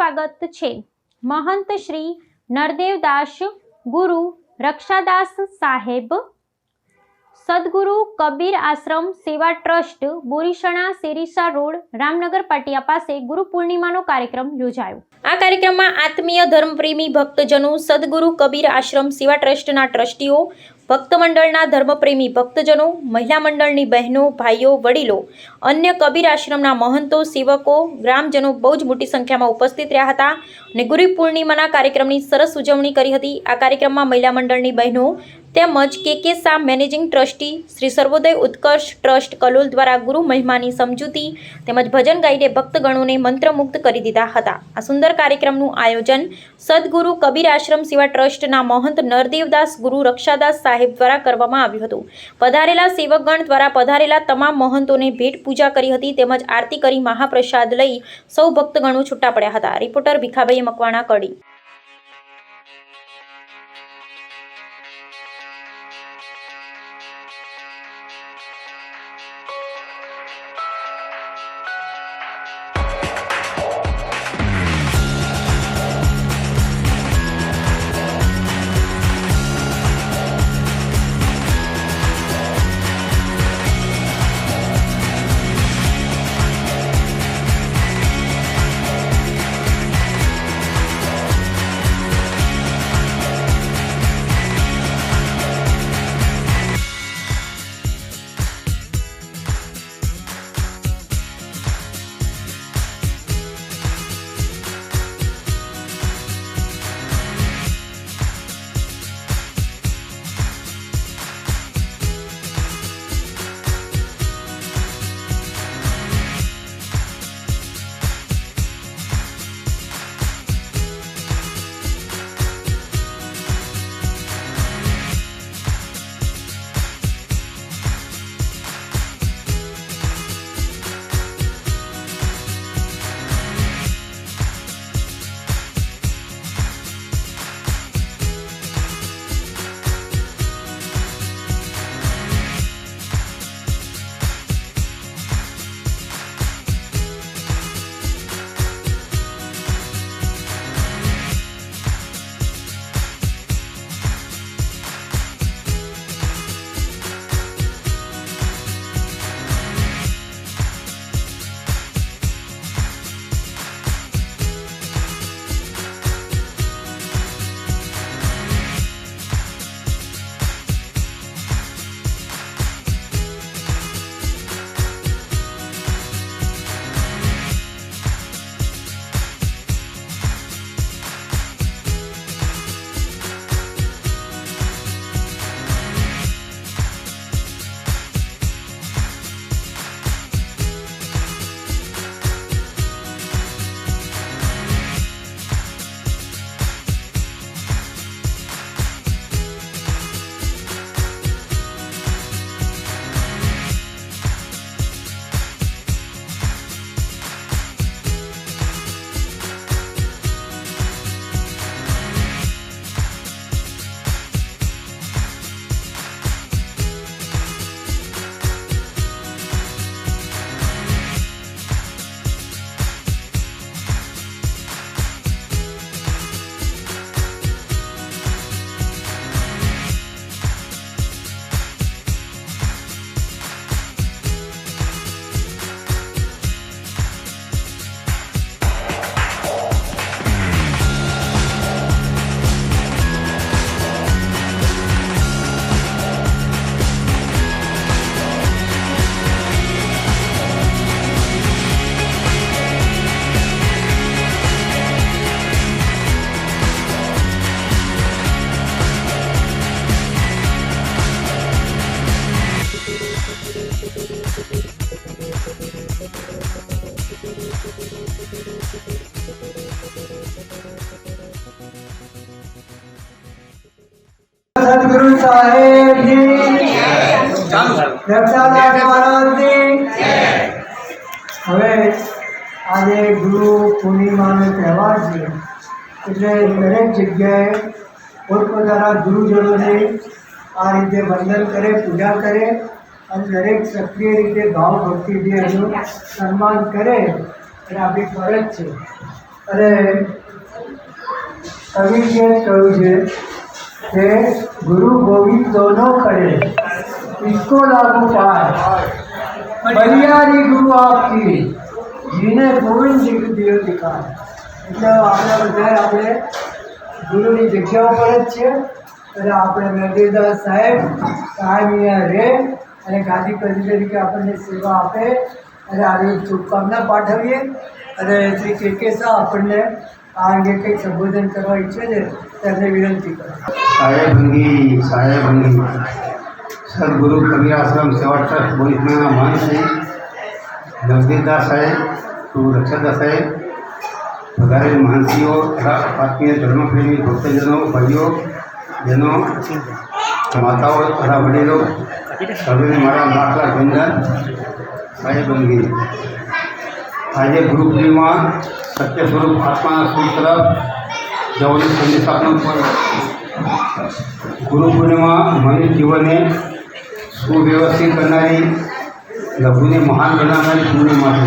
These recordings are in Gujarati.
સ્વાગત છે। મહંત શ્રી નરદેવદાસ ગુરુ રક્ષાદાસ સાહેબ, સદગુરુ કબીર આશ્રમ સેવા ટ્રસ્ટ, બોરીસણા સેરીસા રોડ, રામનગર પાટિયા પાસે ગુરુ પૂર્ણિમાનો કાર્યક્રમ યોજાયો। આ કાર્યક્રમમાં આત્મીય ધર્મપ્રેમી ભક્તજનો, સદગુરુ કબીર આશ્રમ સેવા ટ્રસ્ટના ટ્રસ્ટીઓ, ભક્ત મંડળના ધર્મપ્રેમી ભક્તજનો, મહિલા મંડળની બહેનો, ભાઈઓ, વડીલો, અન્ય કબીર આશ્રમના મહંતો, સેવકો, ગ્રામજનો બહુ જ મોટી સંખ્યામાં ઉપસ્થિત રહ્યા હતા અને ગુરુ પૂર્ણિમાના કાર્યક્રમની સરસ ઉજવણી કરી હતી। આ કાર્યક્રમમાં મહિલા મંડળની બહેનો તેમજ કે શાહ મેનેજિંગ ટ્રસ્ટી શ્રી સર્વોદય ઉત્કર્ષ ટ્રસ્ટ કલોલ દ્વારા ગુરુ મહિમાની સમજૂતી તેમજ ભજન ગાઈને ભક્તગણોને મંત્રમુગ્ધ કરી દીધા હતા। આ સુંદર કાર્યક્રમનું આયોજન સદગુરુ કબીર આશ્રમ સેવા ટ્રસ્ટના મહંત નરદેવદાસ ગુરુ રક્ષાદાસ સાહેબ દ્વારા કરવામાં આવ્યું હતું। પધારેલા સેવકગણ દ્વારા પધારેલા તમામ મહંતોને ભેટ પૂજા કરી હતી તેમજ આરતી કરી મહાપ્રસાદ લઈ સૌ ભક્તગણો છૂટા પડ્યા હતા। રિપોર્ટર ભીખાભાઈ મકવાણા, કડી। सदगुरु साहेब जी, रक्षादास महाराज जी। હવે આજે ગુરુ પૂર્ણિમાનો તહેવાર છે, એટલે દરેક જગ્યાએ પોતપોતાના ગુરુજનોને આ રીતે વંદન કરે, પૂજા કરે અને દરેક સક્રિય રીતે ભાવ ભક્તિથી એનું સન્માન કરે, એ આપણી ફરજ છે। અને કવિએ કહ્યું છે કે ગુરુ ગોવિંદ દોનો કરે इसको लागू पाए बलियारी गुरु आपकी जिन्हें गोविंद जी दियो दिखाए। એટલે આપણે બધા આપણે ગુરુની જગ્યા ઉપર જ છે અને આપણે નરદેવદાસ સાહેબ કાયમ અહીંયા રહે અને ગાદી કરી તરીકે આપણને સેવા આપે અને આવી શુભકામના પાઠવીએ અને શ્રી કે શાહ આપણને આ અંગે કંઈક સંબોધન કરવા ઈચ્છે છે તેમને વિનંતી કરો। સાહેબંગી સદગુરુ કબીર આશ્રમ સેવા ટ્રસ્ટ બોરીસણાના મહંત શ્રી નરદેવદાસ સાહેબ ગુરુ રક્ષાદાસ સાહેબ વધારે મહંતીઓ તથા આત્મીય ધર્મપ્રેમી ભક્તજનો ભાઈઓ બહેનો માતાઓ તથા વડીલો સર્વેને મારા લાખ લાખ વંદન। સાહેબંગી આજે ગુરુ પૂર્ણિમા સત્ય સ્વરૂપ આત્માના સુખ તરફ જવાનો સંદેશ આપનો ગુરુ પૂર્ણિમા મનુષ્ય જીવનને સુવ્યવસ્થિત કરનારી લઘુને મહાન બનાવનારી પૂર્ણિમા છે।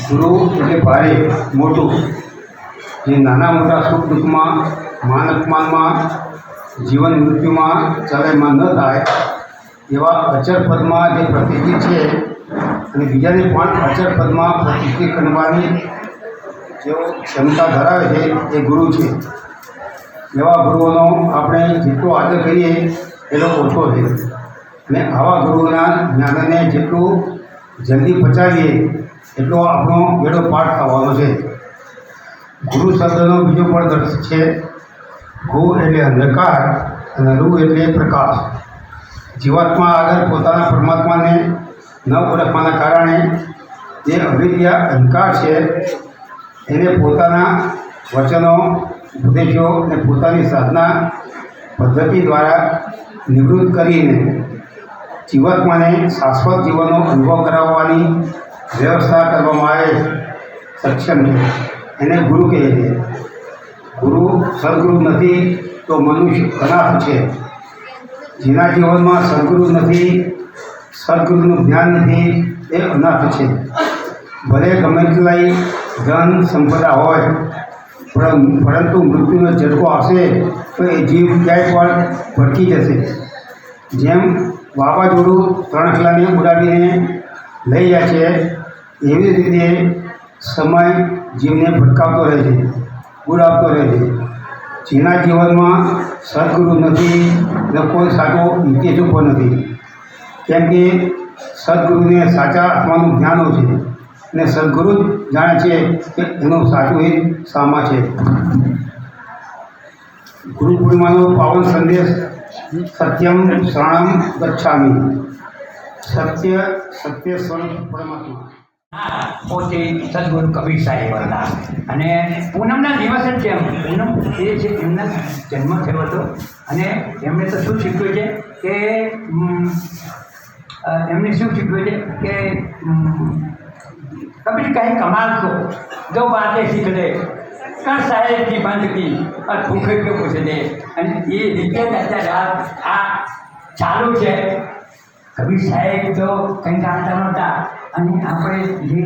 ગુરુ એટલે ભારે મોટું જે નાના મોટા સુખ દુઃખમાં માન અપમાનમાં જીવન મૃત્યુમાં ચલાયમાન ન થાય એવા અચર પદમાં જે પ્રતિષ્ઠિત છે અને બીજાને પણ અચર પદમાં પ્રતિષ્ઠિત કરવાની જેઓ ક્ષમતા ધરાવે છે એ ગુરુ છે। એવા ગુરુઓનો આપણે જેટલો આદર કરીએ એટલો ઓછો છે અને આવા ગુરુઓના જ્ઞાનને જેટલું જલ્દી પચાવીએ એટલો આપણો બેડો પાઠ થવાનો છે। ગુરુ શબ્દનો બીજો પણ અર્થ છે ગુ એટલે અંધકાર અને રૂ એટલે પ્રકાશ। જીવાત્મા આગળ પોતાના પરમાત્માને ન ઓળખવાના કારણે જે અવિદ્યા અંધકાર છે એને પોતાના વચનો ઉપદેશો અને પોતાની સાધના પદ્ધતિ દ્વારા નિવૃત્ત કરીને જીવાત્માને શાશ્વત જીવનનો અનુભવ કરાવવાની વ્યવસ્થા કરવામાં આવે સક્ષમ એને ગુરુ કહે છે। ગુરુ સદગુરુ નથી તો મનુષ્ય અનાથ છે। જેના જીવનમાં સદગુરુ નથી, સદગુરુનું જ્ઞાન નથી એ અનાથ છે। ભલે ગમે તેટલી ધન સંપદા હોય પરંતુ મૃત્યુનો ઝટકો આવશે તો એ જીવ ક્યાંય પણ ભટકી જશે। જેમ વાવાઝોડું તણખલાને ઉડાવીને લઈ જાય છે એવી રીતે સમય જીવને ભટકાવતો રહે છે, ઉડાવતો રહે છે। જેના જીવનમાં સદગુરુ નથી ને કોઈ સાચો નિત્ય પણ નથી, કેમ કે સદગુરુને સાચા આત્માનું જ્ઞાન હોય છે અને સદગુરુ જ જાણે છે કે એનો સાચું હિત શામાં છે। ગુરુ પૂર્ણિમાનો પાવન સંદેશ સત્યમ શરણમ ગચ્છામિ। સત્ય સ્વરૂપ પરમાત્મા પોતે સદગુરુ કબીર સાહેબ હતા અને પૂનમના દિવસ જ છે પૂનમ એ છે એમના જન્મ થયો હતો અને એમણે તો શું શીખ્યું છે કે એમને શું શીખ્યું છે કે कबीर कहीं कमाल को दो बातें सीख ले कर साहेब की बंद की और भूखे के पूछ दे અને એ રીતે આ ચાલુ છે। કબીર સાહેબ તો કંઈ જાણતા નહોતા અને આપણે જે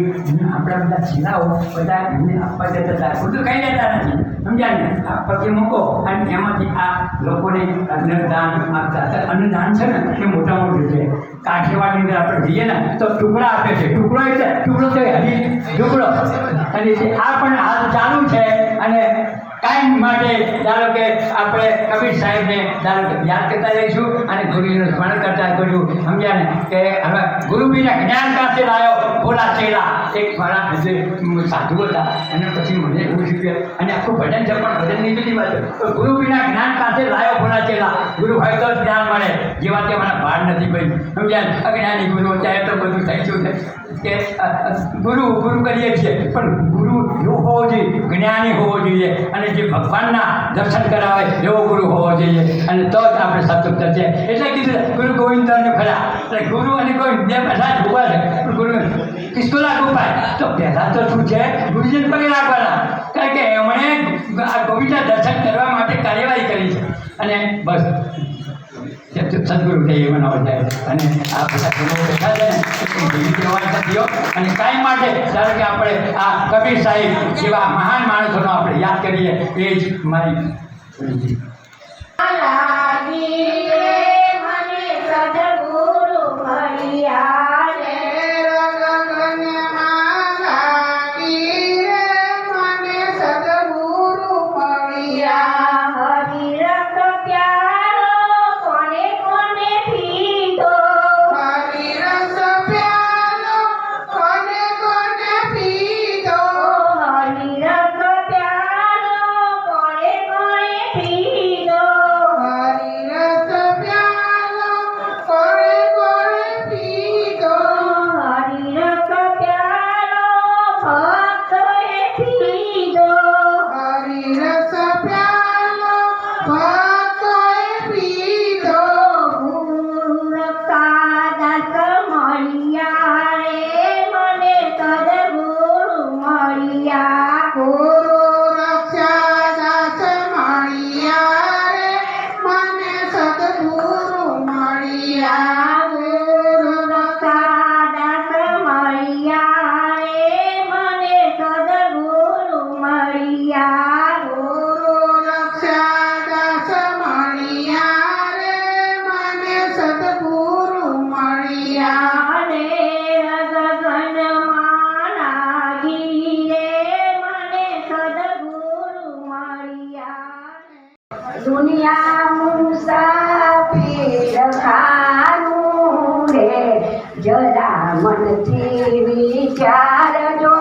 આપણા બધા છેલ્લાઓ બધા એમને આપવા જતા હતા બધું કંઈ લેતા નથી, સમજ્યા ને? આ પગે મૂકો અને એમાંથી આ લોકોને અન્નદાન આપતા હતા। અન્નદાન છે ને એ મોટા મોટું છે। કાઠિયાવાડની અંદર આપણે જઈએ ને તો ટુકડા આપે છે, ટુકડો એટલે ટુકડો તો હજી ટુકડો અને આ પણ હાલ ચાલુ છે અને કાયમ માટે ધારો કે આપણે કબીર સાહેબને ધારો કે યાદ કરતા રહીશું અને ગુરુજીનું સ્મરણ કરતા રહીશું, સમજ્યા ને? કે હવે ગુરુ બીના જ્ઞાન પાસે લાયો ભોલા ચેલા એક મારા જે સાધુ હતા અને પછી મને એવું શીખ્યું અને આખું ભજન છે પણ ભજનની બીજી વાત તો ગુરુ બીના જ્ઞાન પાસે લાયો ભોલા ચેલા। ગુરુ હોય તો જ્ઞાન મળે, જેવા તે મારા ભાર નથી ભાઈ, સમજ્યા? અજ્ઞાની ગુરુ ચાહે તો બધું થઈ ગયું છે કે ગુરુ કરીએ છીએ પણ ગુરુ એવો હોવો જોઈએ, જ્ઞાની હોવો જોઈએ અને જે ભગવાનના દર્શન કરાવે એવો ગુરુ હોવો જોઈએ અને તો જ આપણે સતુષ્ટ છે। એટલે કીધું ગુરુ ગોવિંદને ખરા એટલે ગુરુ અને ગોવિંદ બે બધા જ ઉભા છે। ગુરુ કિસકો લાગુ પાય તો પહેલાં તો શું છે ગુરુજીને પગે લાગવાના, કારણ કે એમણે આ ગોવિંદના દર્શન કરવા માટે કાર્યવાહી કરી છે અને બસ સદગુરુદેવ બનાવો જાય અને આ બધા ગુરુઓ બેઠા છે ને એ જેવી કહેવાય સાથીઓ અને કાંઈ માટે ધારો કે આપણે આ કબીર સાહેબ જેવા મહાન માણસોનો આપણે યાદ કરીએ એ જ મારી દુનિયા મુસાફિર ખાનું રે જરા મનથી વિચારજો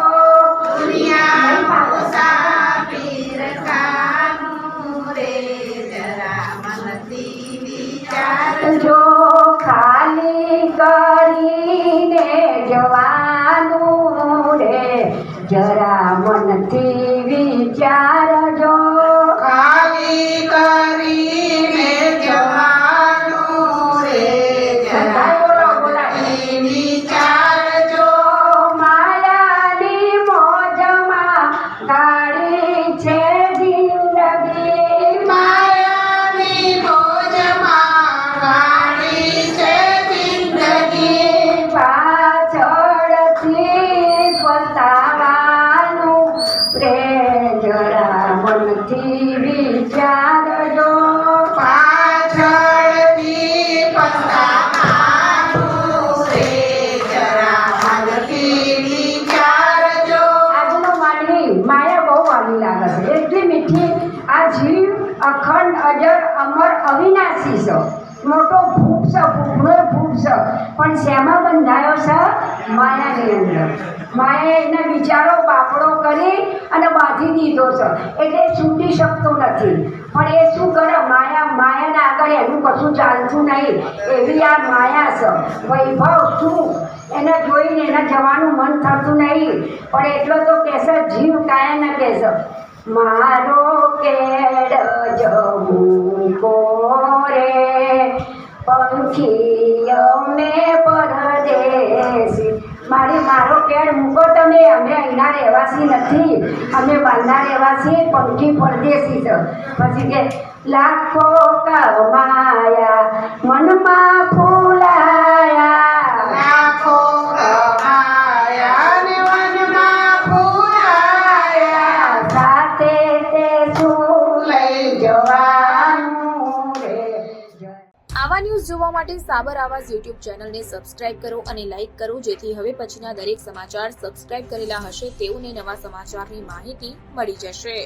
દુનિયા મુસાફિર ખાનું રે જરા મનથી વિચારજો ખાલી કરીને જવાનું રે જરા મનથી વિચારજો વિચારજો પાછળથી પસ્તાવાનું રે જરા મનથી વિચારજો. આજનો માનવી માયા બહુ વાલી લાગે છે, એટલી મીઠી. આ જીવ અખંડ અજર અમર અવિનાશી છે, મોટો ભૂખ છે, ભૂખનો ભૂખ છે, પણ શેમાં બંધાયો છે? માયાની અંદર. માએ એના વિચારો બાપડો કરી અને બાંધી દીધો છે, એટલે છૂટી શકતો નથી. પણ એ શું કરે? માયાના આગળ એનું કશું ચાલતું નહીં, એવી આ માયા છે. વૈભવ શું એને જોઈને એને જવાનું મન થતું નહીં, પણ એટલો તો કહેશે, જીવ કાયમ કહેશે, મારો કેડ જમુકો રે પંખી અમે પરદેશી. મારો કેડ મૂકો તમે, અમે અહીંના રહેવાસી નથી, અમે બહારના રહેવાસી, પંખી પરદેશી છે. પછી કે લાખો કમાયા મનમાં ફૂલાયા, લાખો કમાયા ને મનમાં ફૂલાયા, સાથે તે શું લઈ જવાનું રે. આવા ન્યૂઝ જોવા માટે સાબર આવાઝ યુટ્યુબ ચેનલને સબસ્ક્રાઇબ કરો અને લાઇક કરો, જેથી હવે પછીના દરેક સમાચાર સબસ્ક્રાઇબ કરેલા હશે તેઓને નવા સમાચારની માહિતી મળી જશે.